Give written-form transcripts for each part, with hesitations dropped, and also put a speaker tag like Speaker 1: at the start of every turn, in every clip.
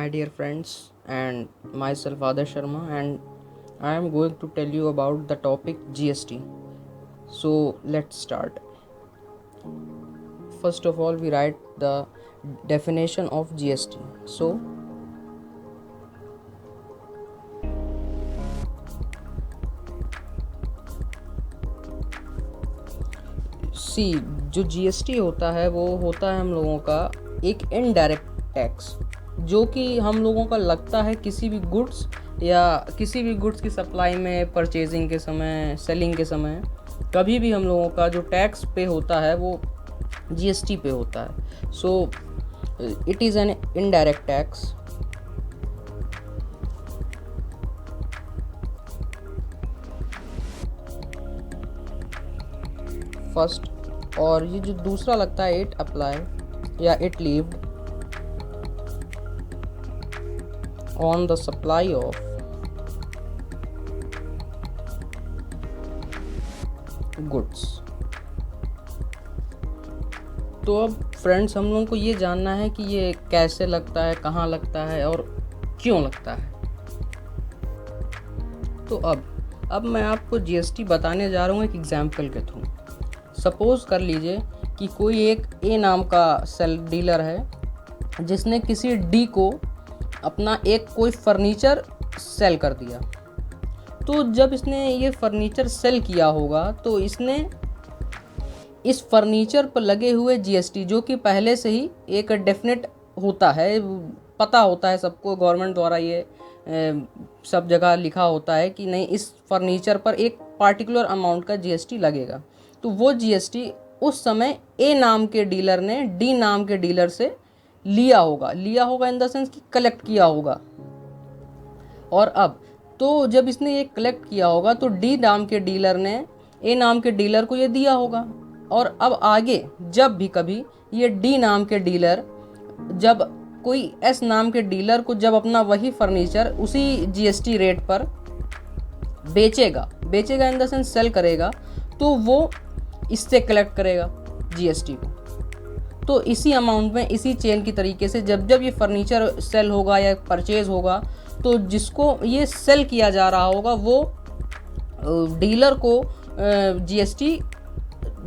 Speaker 1: my dear friends, and myself Adarsh Sharma, and I am going to tell you about the topic GST. So let's start. First of all, we write the definition of GST. So सी जो GST होता है वो होता है हम लोगों का एक इनडायरेक्ट टैक्स, जो कि हम लोगों का लगता है किसी भी गुड्स या किसी भी गुड्स की सप्लाई में, परचेजिंग के समय, सेलिंग के समय, कभी भी हम लोगों का जो टैक्स पे होता है वो जीएसटी पे होता है. So it is an indirect tax. First, और ये जो दूसरा लगता है इट अप्लाई या it levied on the supply of goods. तो अब फ्रेंड्स, हम लोगों को ये जानना है कि ये कैसे लगता है, कहाँ लगता है और क्यों लगता है. तो अब मैं आपको जीएसटी बताने जा रहा हूँ एक एग्जाम्पल के थ्रू. सपोज़ कर लीजिए कि कोई एक ए नाम का सेल डीलर है जिसने किसी डी को अपना एक कोई फर्नीचर सेल कर दिया. तो जब इसने ये फर्नीचर सेल किया होगा तो इसने इस फर्नीचर पर लगे हुए जीएसटी, जो कि पहले से ही एक डेफिनेट होता है, पता होता है सबको, गवर्नमेंट द्वारा ये सब जगह लिखा होता है कि नहीं, इस फर्नीचर पर एक पार्टिकुलर अमाउंट का जीएसटी लगेगा. तो वो जीएसटी उस समय ए नाम के डीलर ने डी नाम के डीलर से लिया होगा इन द सेंस कि कलेक्ट किया होगा. और अब तो जब इसने ये कलेक्ट किया होगा तो डी नाम के डीलर ने ए नाम के डीलर को ये दिया होगा. और अब आगे जब भी कभी ये डी नाम के डीलर जब कोई एस नाम के डीलर को जब अपना वही फर्नीचर उसी जीएसटी रेट पर बेचेगा इन द सेंस सेल करेगा, तो वो इससे कलेक्ट करेगा जीएसटी को. तो इसी अमाउंट में, इसी चेन की तरीके से जब ये फर्नीचर सेल होगा या परचेज होगा, तो जिसको ये सेल किया जा रहा होगा वो डीलर को जीएसटी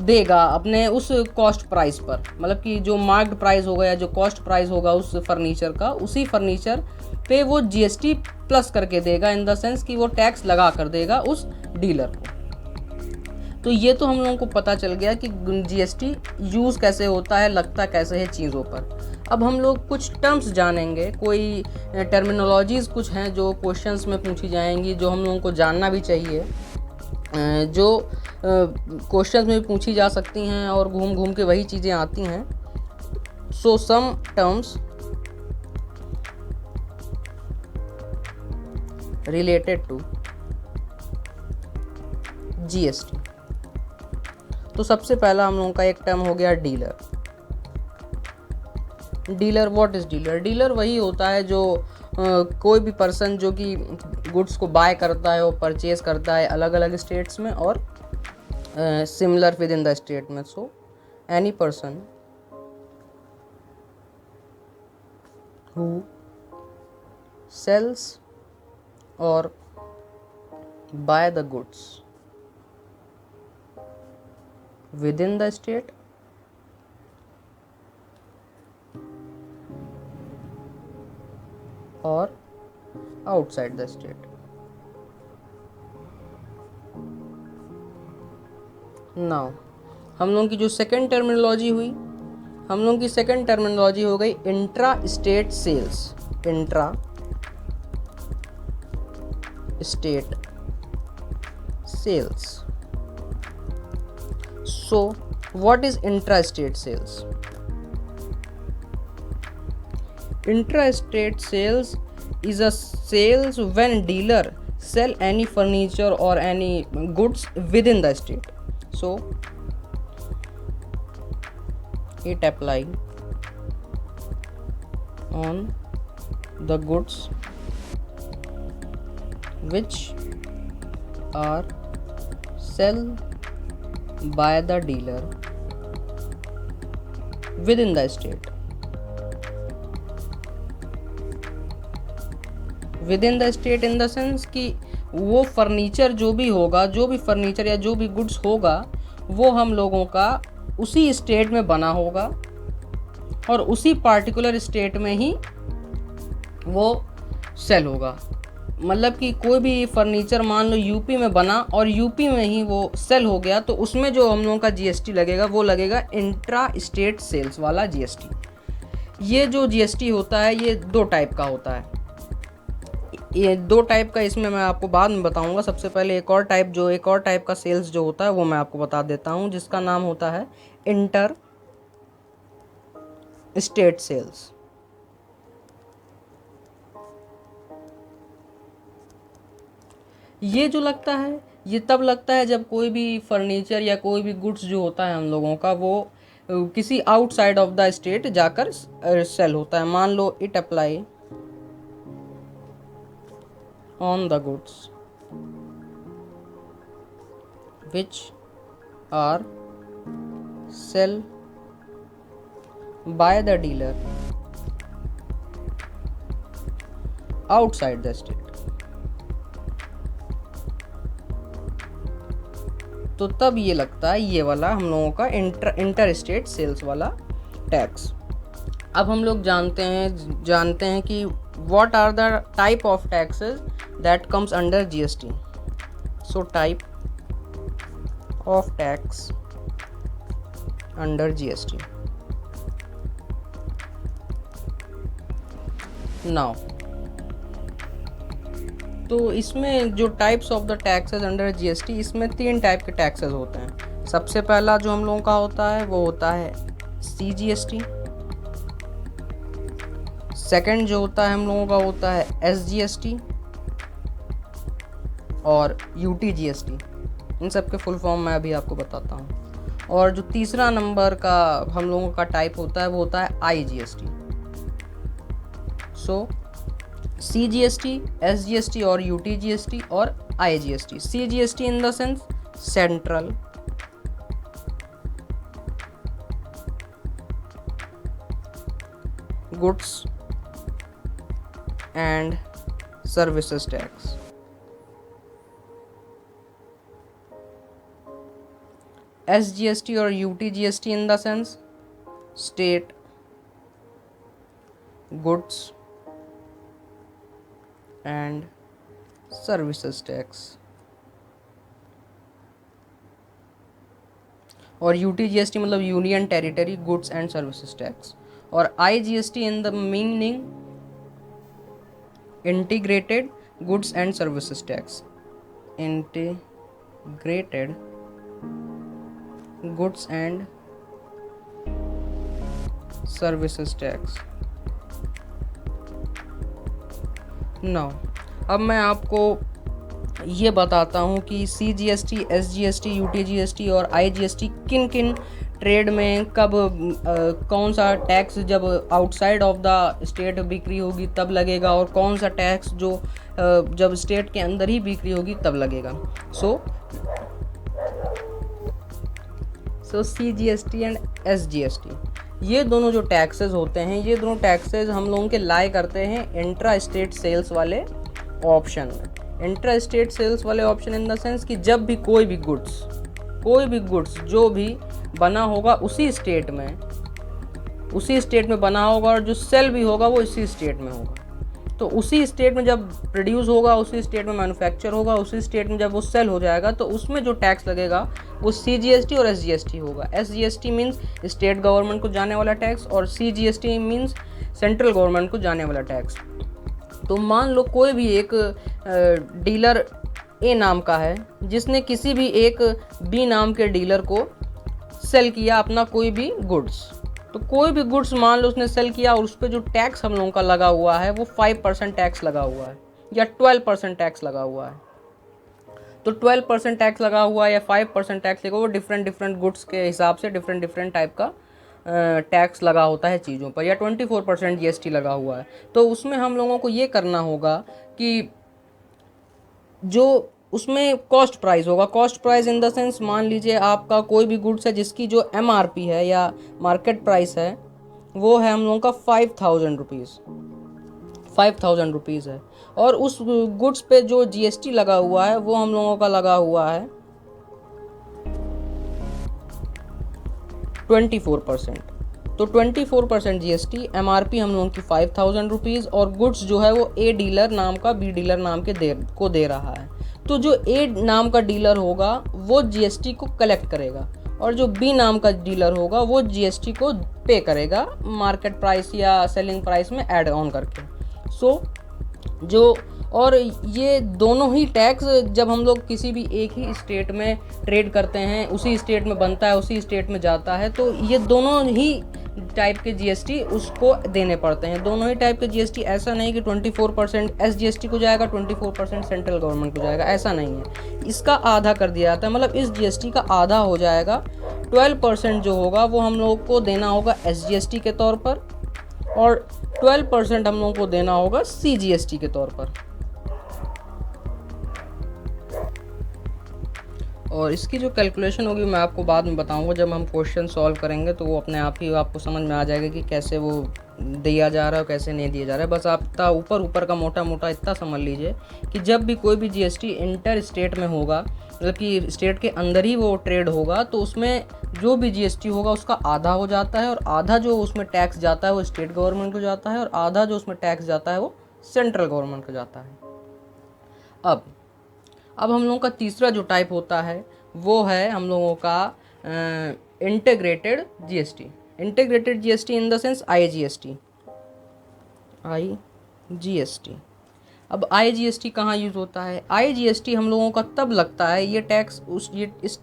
Speaker 1: देगा अपने उस कॉस्ट प्राइस पर. मतलब कि जो मार्क्ड प्राइस होगा या जो कॉस्ट प्राइस होगा उस फर्नीचर का, उसी फर्नीचर पे वो जीएसटी प्लस करके देगा, इन द सेंस कि वो टैक्स लगा कर देगा उस डीलर को. तो ये तो हम लोगों को पता चल गया कि जीएसटी यूज़ कैसे होता है, लगता कैसे है चीज़ों पर. अब हम लोग कुछ टर्म्स जानेंगे, कोई टर्मिनोलॉजीज़ कुछ हैं जो क्वेश्चंस में पूछी जाएंगी, जो हम लोगों को जानना भी चाहिए, जो क्वेश्चंस में भी पूछी जा सकती हैं और घूम घूम के वही चीज़ें आती हैं. So some terms related to GST. तो सबसे पहला हम लोगों का एक टर्म हो गया dealer. What is dealer? Dealer वही होता है जो कोई भी पर्सन जो कि गुड्स को बाय करता है, वो परचेज करता है अलग अलग स्टेट्स में और similar within the state में. So any person who sells और buy the goods within the state or outside the state. Now हम लोगों की जो सेकेंड टर्मिनोलॉजी हुई, हम लोगों की सेकेंड टर्मिनोलॉजी हो गई intra state sales. Intra state sales. So, what is intra-state sales? Intra-state sales is a sales when dealer sell any furniture or any goods within the state. So, it apply on the goods which are sell by the dealer within the state. With in the state in the sense कि वो furniture जो भी होगा, जो भी furniture या जो भी गुड्स होगा, वो हम लोगों का उसी स्टेट में बना होगा और उसी पार्टिकुलर स्टेट में ही वो सेल होगा। मतलब कि कोई भी फर्नीचर मान लो यूपी में बना और यूपी में ही वो सेल हो गया, तो उसमें जो हम लोगों का जीएसटी लगेगा वो लगेगा इंट्रा स्टेट सेल्स वाला जीएसटी। ये जो जीएसटी होता है ये 2 टाइप का होता है। ये 2 टाइप का, इसमें मैं आपको बाद में बताऊंगा। सबसे पहले एक और टाइप का सेल्स जो होता है वो मैं आपको बता देता हूँ, जिसका नाम होता है इंटर स्टेट सेल्स। ये जो लगता है ये तब लगता है जब कोई भी फर्नीचर या कोई भी गुड्स जो होता है हम लोगों का वो किसी आउटसाइड ऑफ द स्टेट जाकर सेल होता है। मान लो it apply on the goods which are sell by the dealer outside the state। तो तब ये लगता है ये वाला हम लोगों का इंटर स्टेट सेल्स वाला टैक्स। अब हम लोग जानते हैं कि what are the type of taxes that comes under GST. So type of tax under GST। now तो इसमें जो types of the taxes under GST, इसमें 3 टाइप के टैक्सेस होते हैं। सबसे पहला जो हम लोगों का होता है वो होता है CGST। सेकंड जो होता है हम लोगों का होता है SGST और UTGST। इन सब के फुल फॉर्म मैं अभी आपको बताता हूँ। और जो तीसरा नंबर का हम लोगों का टाइप होता है वो होता है IGST। सो CGST, SGST और UTGST और IGST। CGST in the sense central goods and services tax. SGST और UTGST in the sense state goods and services tax। और UTGST मतलब union territory goods and services tax. और IGST in the meaning integrated goods and services tax. Integrated goods and services tax. Now अब मैं आपको ये बताता हूँ कि CGST, SGST, UTGST और IGST किन किन ट्रेड में कब कौन सा टैक्स जब आउटसाइड ऑफ द स्टेट बिक्री होगी तब लगेगा, और कौन सा टैक्स जो जब स्टेट के अंदर ही बिक्री होगी तब लगेगा। सो CGST एंड SGST, ये दोनों जो टैक्सेस होते हैं, ये दोनों टैक्सेस हम लोगों के लाई करते हैं इंट्रा स्टेट सेल्स वाले ऑप्शन में। इंट्रा स्टेट सेल्स वाले ऑप्शन इन द सेंस कि जब भी कोई भी गुड्स जो भी बना होगा उसी स्टेट में बना होगा और जो सेल भी होगा वो इसी स्टेट में होगा। तो उसी स्टेट में जब प्रोड्यूस होगा, उसी स्टेट में मैन्युफैक्चर होगा, उसी स्टेट में जब वो सेल हो जाएगा तो उसमें जो टैक्स लगेगा वो CGST और SGST होगा। SGST मीन्स स्टेट गवर्नमेंट को जाने वाला टैक्स और CGST मीन्स सेंट्रल गवर्नमेंट को जाने वाला टैक्स। तो मान लो कोई भी एक डीलर A नाम का है जिसने किसी भी एक B नाम के डीलर को सेल किया अपना कोई भी गुड्स। तो कोई भी गुड्स मान लो उसने सेल किया और उस पर जो टैक्स हम लोगों का लगा हुआ है वो 5% टैक्स लगा हुआ है या 12% टैक्स लगा हुआ है। तो 12% टैक्स लगा हुआ है या 5% टैक्स लगा हुआ, डिफरेंट गुड्स के हिसाब से डिफरेंट टाइप का टैक्स लगा होता है चीज़ों पर, या 24% GST लगा हुआ है। तो उसमें हम लोगों को ये करना होगा कि जो उसमें कॉस्ट प्राइस होगा, cost price in the sense मान लीजिए आपका कोई भी गुड्स है जिसकी जो MRP है या मार्केट प्राइस है वो है हम लोगों का 5,000 रुपीज़। 5,000 रुपीज़ है, और उस गुड्स पे जो जीएसटी लगा हुआ है वो हम लोगों का लगा हुआ है 24%। तो 24% जीएसटी, एमआरपी हम लोगों की 5,000 रुपीज़, और गुड्स जो है वो ए डीलर नाम का बी डीलर नाम के दे रहा है। तो जो ए नाम का डीलर होगा वो जीएसटी को कलेक्ट करेगा, और जो बी नाम का डीलर होगा वो जीएसटी को पे करेगा मार्केट प्राइस या सेलिंग प्राइस में ऐड ऑन करके। जो और ये दोनों ही टैक्स जब हम लोग किसी भी एक ही स्टेट में ट्रेड करते हैं, उसी स्टेट में बनता है, उसी स्टेट में जाता है, तो ये दोनों ही टाइप के जीएसटी उसको देने पड़ते हैं। दोनों ही टाइप के जीएसटी, ऐसा नहीं कि 24% एसजीएसटी को जाएगा, 24% सेंट्रल गवर्नमेंट को जाएगा, ऐसा नहीं है। इसका आधा कर दिया जाता है, मतलब इस जीएसटी का आधा हो जाएगा। 12% जो होगा वो हम लोग को देना होगा एसजीएसटी के तौर पर, और 12% हम लोगों को देना होगा सीजीएसटी के तौर पर। और इसकी जो कैलकुलेशन होगी मैं आपको बाद में बताऊंगा, जब हम क्वेश्चन सॉल्व करेंगे तो वो अपने आप ही आपको समझ में आ जाएगा कि कैसे वो दिया जा रहा है और कैसे नहीं दिया जा रहा है। बस आप ऊपर का मोटा मोटा इतना समझ लीजिए कि जब भी कोई भी जीएसटी इंटर स्टेट में होगा, मतलब कि स्टेट के अंदर ही वो ट्रेड होगा, तो उसमें जो भी जीएसटी होगा उसका आधा हो जाता है, और आधा जो उसमें टैक्स जाता है वो स्टेट गवर्नमेंट को जाता है, और आधा जो उसमें टैक्स जाता है वो सेंट्रल गवर्नमेंट को जाता है। अब हम लोगों का तीसरा जो टाइप होता है वो है हम लोगों का integrated GST. Integrated GST in the sense IGST. अब आईजीएसटी कहाँ यूज़ होता है? आईजीएसटी हम लोगों का तब लगता है, ये टैक्स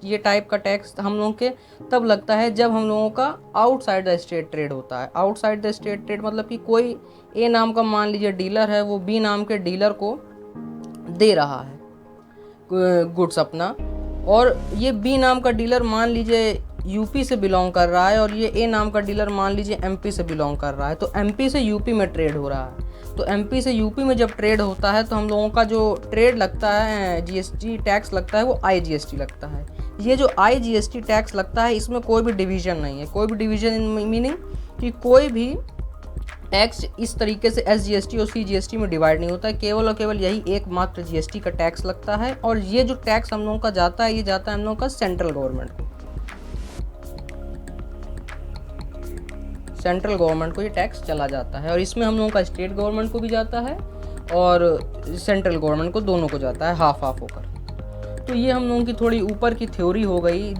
Speaker 1: ये टाइप का टैक्स हम लोगों के तब लगता है जब हम लोगों का आउटसाइड द स्टेट ट्रेड होता है। आउटसाइड द स्टेट ट्रेड मतलब कि कोई ए नाम का मान लीजिए डीलर है, वो बी नाम के डीलर को दे रहा है गुड्स अपना, और ये बी नाम का डीलर मान लीजिए यूपी से बिलोंग कर रहा है, और ये ए नाम का डीलर मान लीजिए एमपी से बिलोंग कर रहा है। तो एमपी से यूपी में ट्रेड हो रहा है, तो एमपी से यूपी में जब ट्रेड होता है तो हम लोगों का जो ट्रेड लगता है, जीएसटी टैक्स लगता है, वो आईजीएसटी लगता है। ये जो आईजीएसटी टैक्स लगता है इसमें कोई भी डिवीज़न नहीं है। कोई भी डिवीज़न मीनिंग कि कोई भी टैक्स इस तरीके से एसजीएसटी और सीजीएसटी में डिवाइड नहीं होता है। केवल और केवल यही एकमात्र जीएसटी का टैक्स लगता है, और ये जो टैक्स हम लोगों का जाता है, ये जाता है हम लोगों का सेंट्रल गवर्नमेंट को। सेंट्रल गवर्नमेंट को ये टैक्स चला जाता है, और इसमें हम लोगों का स्टेट गवर्नमेंट को भी जाता है और सेंट्रल गवर्नमेंट को, दोनों को जाता है हाफ हाफ होकर। तो ये हम लोगों की थोड़ी ऊपर की थ्योरी हो गई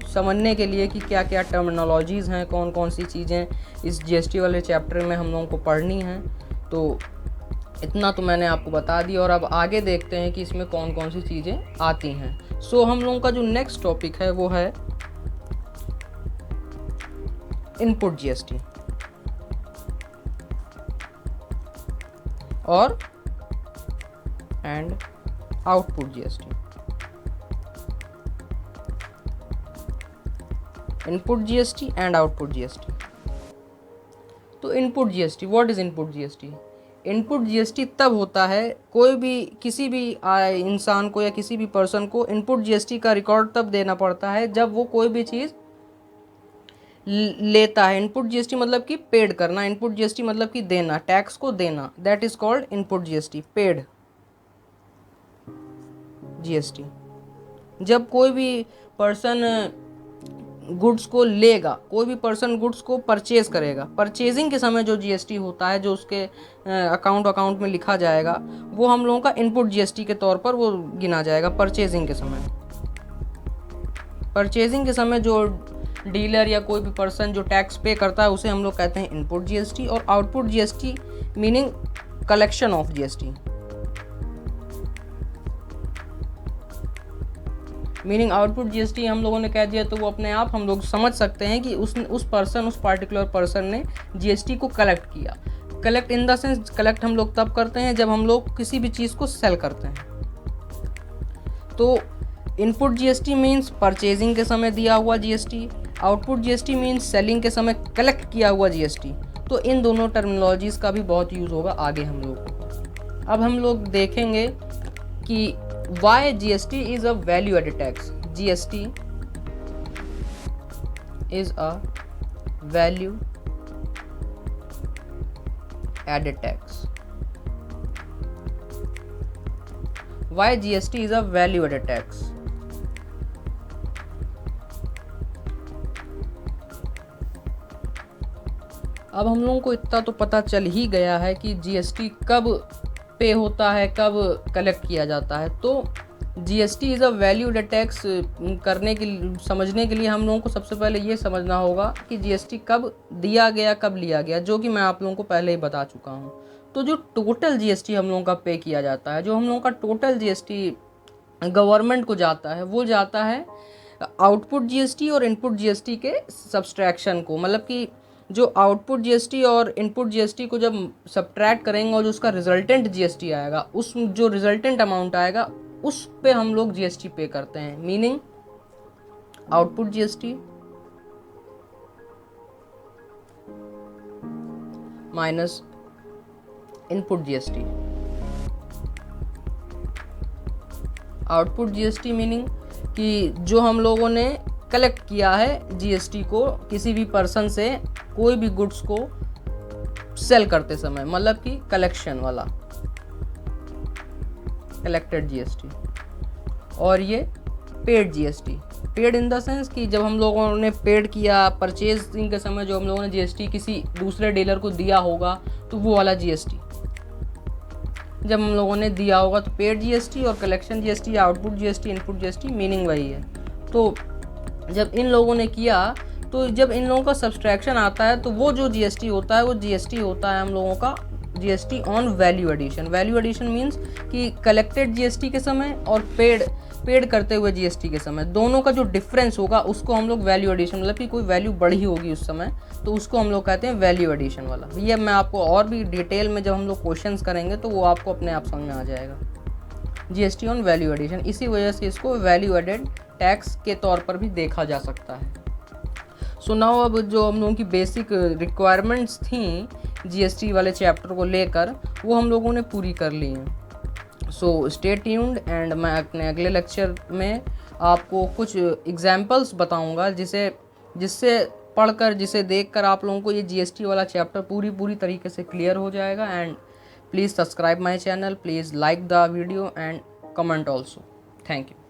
Speaker 1: समझने के लिए कि क्या क्या टर्मिनोलॉजीज़ हैं, कौन कौन सी चीज़ें इस जीएसटी वाले चैप्टर में हम लोगों को पढ़नी हैं। तो इतना तो मैंने आपको बता दिया, और अब आगे देखते हैं कि इसमें कौन कौन सी चीज़ें आती हैं। सो हम लोगों का जो नेक्स्ट टॉपिक है वो है इनपुट जीएसटी और output GST. Input GST and output GST. तो input GST, what is input GST? Input GST तब होता है, कोई भी किसी भी इंसान को या किसी भी पर्सन को इनपुट जीएसटी का रिकॉर्ड तब देना पड़ता है जब वो कोई भी चीज़ लेता है। इनपुट जीएसटी मतलब कि पेड करना, इनपुट जीएसटी मतलब कि देना, टैक्स को देना, that is called input GST, paid GST. जब कोई भी पर्सन गुड्स को लेगा, कोई भी पर्सन गुड्स को परचेज करेगा, परचेजिंग के समय जो जीएसटी होता है, जो उसके अकाउंट में लिखा जाएगा, वो हम लोगों का इनपुट जीएसटी के तौर पर वो गिना जाएगा। परचेजिंग के समय जो डीलर या कोई भी पर्सन जो टैक्स पे करता है उसे हम लोग कहते हैं इनपुट जीएसटी। और output GST meaning collection of GST, meaning output GST हम लोगों ने कह दिया तो वो अपने आप हम लोग समझ सकते हैं कि उस पार्टिकुलर पर्सन ने जीएसटी को कलेक्ट किया। Collect in the sense, collect हम लोग तब करते हैं जब हम लोग किसी भी चीज़ को सेल करते हैं। तो इनपुट जीएसटी मीन्स परचेजिंग के समय दिया हुआ GST, output GST means selling के समय कलेक्ट किया हुआ जीएसटी। तो इन दोनों टर्मिनोलॉजीज़ का भी बहुत यूज़ होगा आगे हम लोग को। अब हम लोग देखेंगे कि why GST is a value added tax. GST is a value added tax. Why GST is a value added tax. अब हम लोगों को इतना तो पता चल ही गया है कि जीएसटी कब पे होता है, कब कलेक्ट किया जाता है। तो GST is a value added tax समझने के लिए हम लोगों को सबसे पहले ये समझना होगा कि जीएसटी कब दिया गया, कब लिया गया, जो कि मैं आप लोगों को पहले ही बता चुका हूँ। तो जो टोटल जीएसटी हम लोगों का पे किया जाता है, जो हम लोगों का टोटल जीएसटी गवर्नमेंट को जाता है, वो जाता है आउटपुट जीएसटी और इनपुट जीएसटी के सब्सट्रैक्शन को। मतलब कि जो आउटपुट जीएसटी और इनपुट जीएसटी को जब सब्ट्रैक्ट करेंगे और जो उसका रिजल्टेंट जीएसटी आएगा, उस जो रिजल्टेंट अमाउंट आएगा उस पे हम लोग जीएसटी पे करते हैं। Meaning output GST minus input GST. Output GST meaning कि जो हम लोगों ने कलेक्ट किया है जीएसटी को किसी भी पर्सन से कोई भी गुड्स को सेल करते समय, मतलब कि कलेक्शन वाला, कलेक्टेड जीएसटी। और ये paid GST, paid in the sense कि जब हम लोगों ने पेड किया परचेजिंग के समय, जो हम लोगों ने जीएसटी किसी दूसरे डीलर को दिया होगा, तो वो वाला जीएसटी जब हम लोगों ने दिया होगा, तो पेड जीएसटी। और collection GST, output GST, input GST, meaning वही है। तो जब इन लोगों ने किया, तो जब इन लोगों का सब्सट्रैक्शन आता है, तो वो जो जीएसटी होता है, वो जीएसटी होता है हम लोगों का GST on value addition. Value addition means कि कलेक्टेड जीएसटी के समय और पेड करते हुए जीएसटी के समय, दोनों का जो डिफरेंस होगा उसको हम लोग वैल्यू एडिशन, मतलब कि कोई वैल्यू बढ़ी होगी उस समय, तो उसको हम लोग कहते हैं वैल्यू एडिशन वाला। ये मैं आपको और भी डिटेल में जब हम लोग क्वेश्चंस करेंगे तो वो आपको अपने आप समझ में आ जाएगा। जीएसटी ऑन वैल्यू एडिशन, इसी वजह से इसको वैल्यू एडेड टैक्स के तौर पर भी देखा जा सकता है। सो नाउ अब जो हम लोगों की बेसिक रिक्वायरमेंट्स थी जीएसटी वाले चैप्टर को लेकर, वो हम लोगों ने पूरी कर ली हैं। सो स्टे ट्यून्ड एंड मैं अपने अगले लेक्चर में आपको कुछ एग्जाम्पल्स बताऊंगा जिससे पढ़कर, जिसे देखकर आप लोगों को ये जीएसटी वाला चैप्टर पूरी तरीके से क्लियर हो जाएगा। And please subscribe my channel, please like the video and comment also. Thank you.